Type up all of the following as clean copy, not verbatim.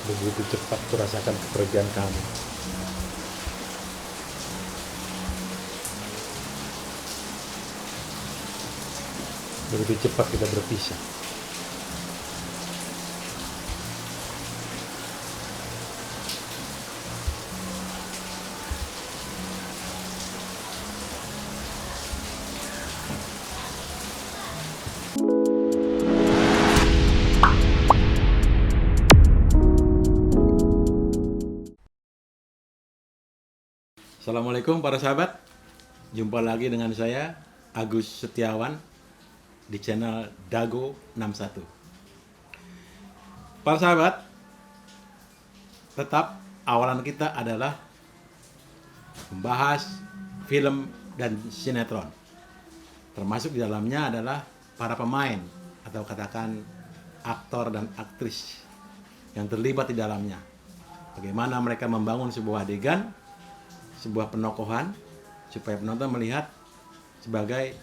Begitu cepat kurasakan kepergian kamu. Begitu cepat kita berpisah. Assalamualaikum para sahabat. Jumpa lagi dengan saya Agus Setiawan di channel Dago 61. Para sahabat, tetap awalan kita adalah membahas film dan sinetron. Termasuk di dalamnya adalah para pemain atau katakan aktor dan aktris yang terlibat di dalamnya. Bagaimana mereka membangun sebuah adegan, sebuah penokohan, supaya penonton melihat sebagai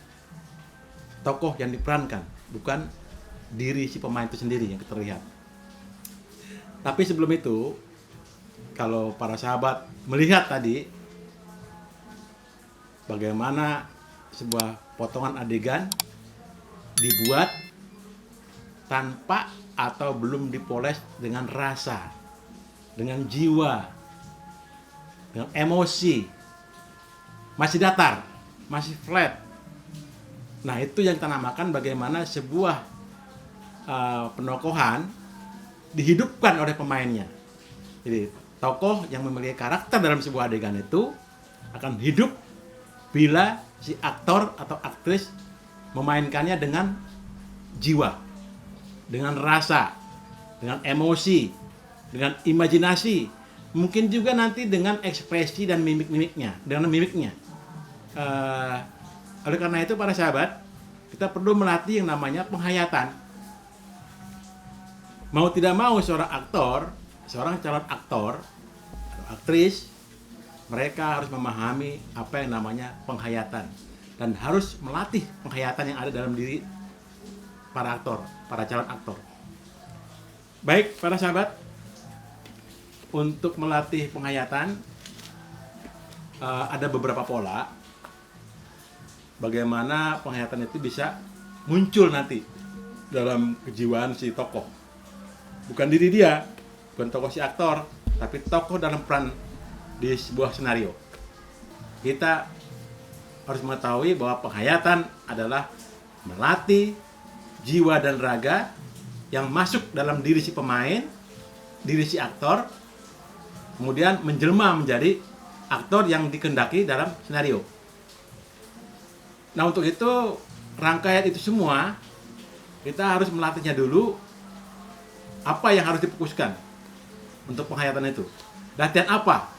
tokoh yang diperankan, bukan diri si pemain itu sendiri yang terlihat. Tapi sebelum itu, kalau para sahabat melihat tadi bagaimana sebuah potongan adegan dibuat tanpa atau belum dipoles dengan rasa, dengan jiwa, dengan emosi, masih datar, masih flat. Nah, itu yang kita namakan bagaimana sebuah penokohan dihidupkan oleh pemainnya. Jadi tokoh yang memiliki karakter dalam sebuah adegan itu akan hidup bila si aktor atau aktris memainkannya dengan jiwa, dengan rasa, dengan emosi, dengan imajinasi. Mungkin juga nanti dengan ekspresi dan mimik-mimiknya, dengan mimiknya. Oleh karena itu para sahabat, kita perlu melatih yang namanya penghayatan. Mau tidak mau seorang aktor, seorang calon aktor atau aktris, mereka harus memahami apa yang namanya penghayatan dan harus melatih penghayatan yang ada dalam diri para aktor, para calon aktor. Baik para sahabat, untuk melatih penghayatan ada beberapa pola bagaimana penghayatan itu bisa muncul nanti dalam kejiwaan si tokoh. Bukan diri dia, bukan tokoh si aktor, tapi tokoh dalam peran di sebuah senario. Kita harus mengetahui bahwa penghayatan adalah melatih jiwa dan raga yang masuk dalam diri si pemain, diri si aktor, kemudian menjelma menjadi aktor yang dikehendaki dalam senario. Nah, untuk itu rangkaian itu semua kita harus melatihnya dulu. Apa yang harus difokuskan untuk penghayatan itu? Latihan apa?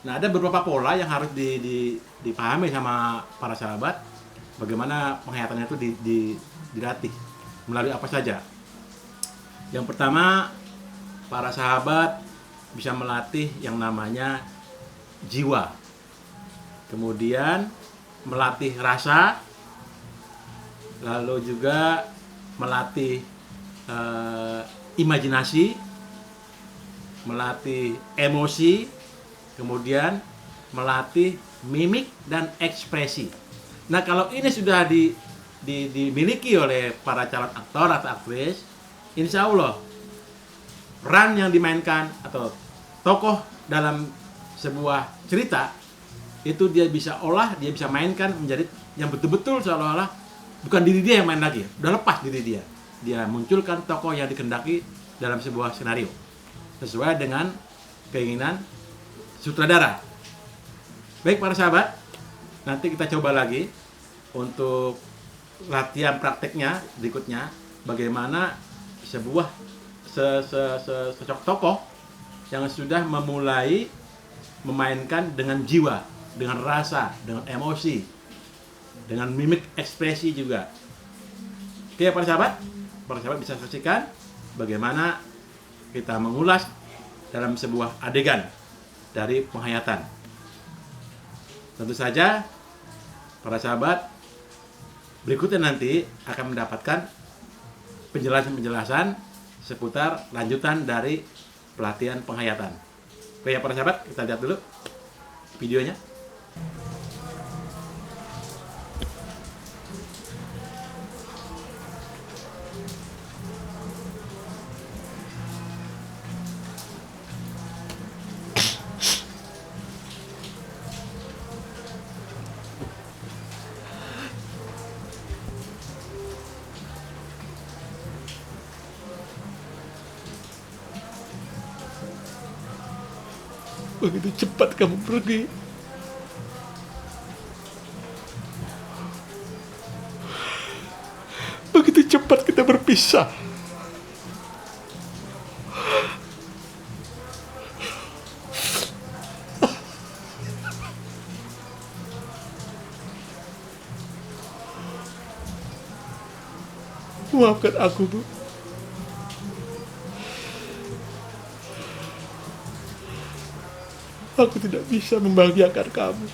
Nah, ada beberapa pola yang harus dipahami sama para sahabat. Bagaimana penghayatannya itu dilatih melalui apa saja? Yang pertama, para sahabat bisa melatih yang namanya jiwa, kemudian melatih rasa, lalu juga melatih imajinasi, melatih emosi, kemudian melatih mimik dan ekspresi. Nah, kalau ini sudah dimiliki oleh para calon aktor atau aktris, insya Allah peran yang dimainkan atau tokoh dalam sebuah cerita itu dia bisa olah, dia bisa mainkan menjadi yang betul-betul seolah-olah bukan diri dia yang main lagi, udah lepas diri dia. Dia munculkan tokoh yang dikehendaki dalam sebuah skenario sesuai dengan keinginan sutradara. Baik para sahabat, nanti kita coba lagi untuk latihan prakteknya berikutnya bagaimana sebuah sosok tokoh yang sudah memulai memainkan dengan jiwa, dengan rasa, dengan emosi, dengan mimik ekspresi juga. Oke para sahabat bisa saksikan bagaimana kita mengulas dalam sebuah adegan dari penghayatan. Tentu saja para sahabat berikutnya nanti akan mendapatkan penjelasan-penjelasan seputar lanjutan dari pelatihan penghayatan. Oke ya para sahabat, kita lihat dulu videonya. Begitu cepat kamu pergi. Begitu cepat kita berpisah. Maafkan aku, Bu. Aku tidak bisa membahagiakan kamu.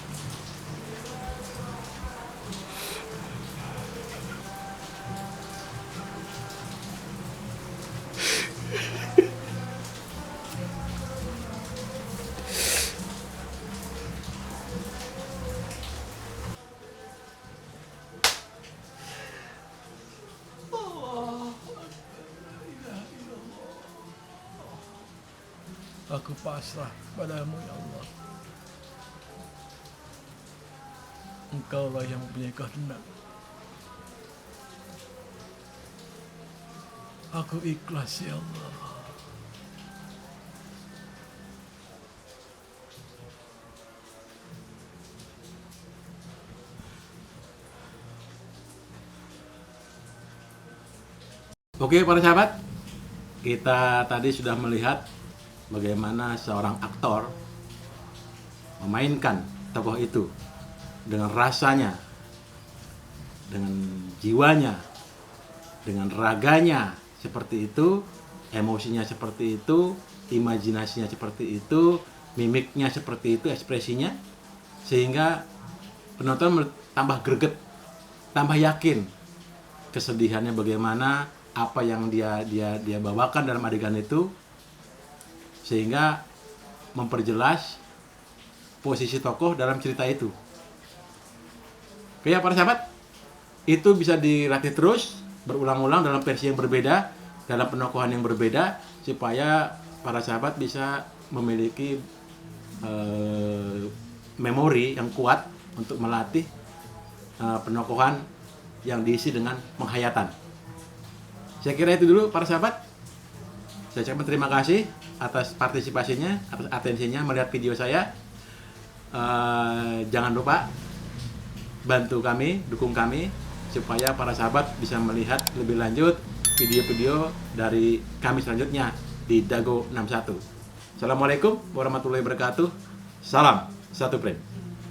Aku pasrah padamu, ya Allah. Engkaulah yang mempunyai kehendak. Aku ikhlas, ya Allah. Oke para sahabat, kita tadi sudah melihat bagaimana seorang aktor memainkan tokoh itu dengan rasanya, dengan jiwanya, dengan raganya seperti itu, emosinya seperti itu, imajinasinya seperti itu, mimiknya seperti itu, ekspresinya, sehingga penonton tambah greget, tambah yakin kesedihannya bagaimana, apa yang dia bawakan dalam adegan itu, sehingga memperjelas posisi tokoh dalam cerita itu. Oke ya para sahabat, itu bisa dilatih terus, berulang-ulang dalam versi yang berbeda, dalam penokohan yang berbeda, supaya para sahabat bisa memiliki memori yang kuat untuk melatih penokohan yang diisi dengan penghayatan. Saya kira itu dulu para sahabat. Saya ucapkan terima kasih atas partisipasinya, atas atensinya melihat video saya. Jangan lupa bantu kami, dukung kami, supaya para sahabat bisa melihat lebih lanjut video-video dari kami selanjutnya di Dago 61. Assalamualaikum warahmatullahi wabarakatuh. Salam satu brand.